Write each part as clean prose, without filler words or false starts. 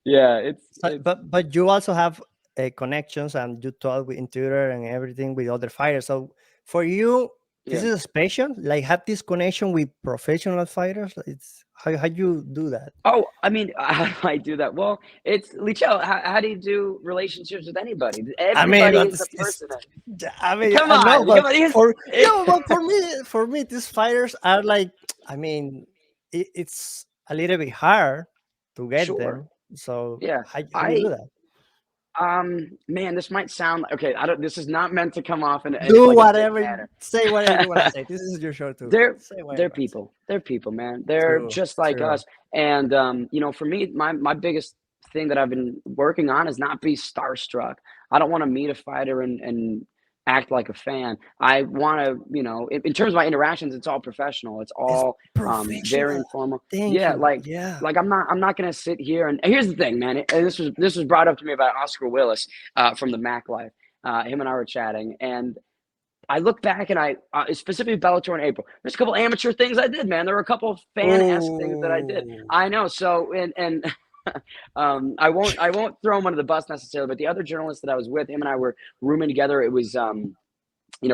Yeah, So, but you also have connections, and you talk with in Twitter and everything with other fighters. So for you, this yeah. is a special. Like have this connection with professional fighters. It's how you do that. Oh, I mean, how do I do that? Well, it's Lichel. How do you do relationships with anybody? I mean, Everybody but is a person. I mean, Come I know, on, but come on. for yeah, but for me, these fighters are like, I mean, it's a little bit hard to get Sure. them. So Yeah. how you do I that? man, this might sound okay. I don't. This is not meant to come off in Do like a dick whatever, manner. say whatever you want to say. This is your show too. They're Say whatever they're you want to say. people. They're people, man. They're True, just like true. us. And for me, my biggest thing that I've been working on is not be starstruck. I don't want to meet a fighter and act like a fan. I want to, in terms of my interactions, it's all professional. It's It's all very professional. informal. Thank Yeah, you. like Yeah. I'm not gonna sit here and here's the thing, man. And this was brought up to me by Oscar Willis from the Mac Life. Him and I were chatting, and I look back and I specifically Bellator in April. There's a couple amateur things I did, man. There were a couple fan-esque things that I did. Oh. I know. So and I won't throw him under the bus necessarily, but the other journalist that I was with, him and I were rooming together. It was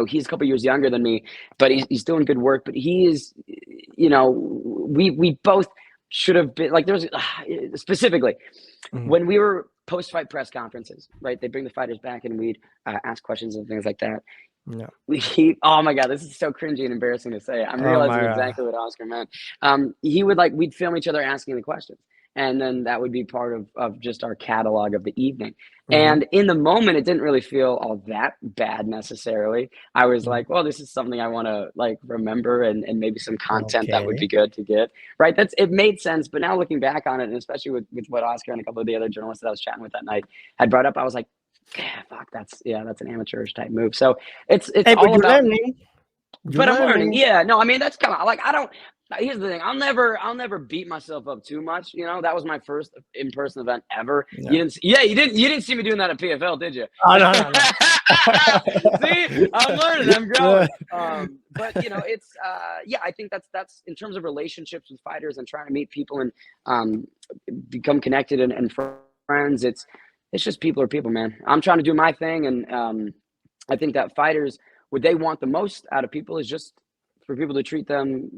he's a couple years younger than me, but he's doing good work. But he is, we both should have been like there's specifically Mhm. when we were post-fight press conferences, right? They bring the fighters back and we'd ask questions and things like that. Yeah. Oh my god, this is so cringy and embarrassing to say. I'm Oh my realizing god. exactly what Oscar meant. We'd film each other asking the questions, and then that would be part of just our catalog of the evening. Hmm. And in the moment, it didn't really feel all that bad necessarily. I was Hmm. like, well, this is something I want to like remember, and maybe some content that would be Okay. good to get. Right? It made sense. But now looking back on it, and especially with what Oscar and a couple of the other journalists that I was chatting with that night had brought up, I was like, yeah, fuck, that's an amateurish type move. So it's Hey, but all you're about, learning. You're but I'm learning. learning. Yeah, no, I mean that's kind of like I don't. Here's the thing: I'll never beat myself up too much. That was my first in-person event ever. No. You didn't see me doing that at PFL, did you? Oh no no no. See, I'm learning, I'm Yeah. growing. But it's yeah, I think that's in terms of relationships with fighters and trying to meet people and become connected and friends. It's just people are people, man. I'm trying to do my thing, and I think that fighters, what they want the most out of people is just for people to treat them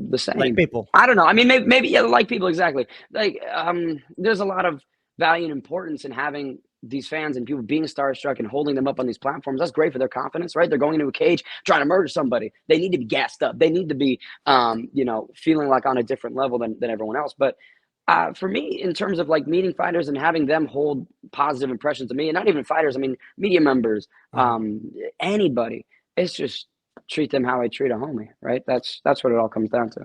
the Like same. people. I don't know. I mean, maybe yeah, like people exactly. Like there's a lot of value and importance in having these fans and people being starstruck and holding them up on these platforms. That's great for their confidence, right? They're going into a cage trying to murder somebody. They need to be gassed up. They need to be, feeling like on a different level than everyone else. But for me, in terms of like meeting fighters and having them hold positive impressions of me, and not even fighters, I mean, media members, Mhm. anybody, it's just treat them how I treat a homie, right? That's what it all comes down to.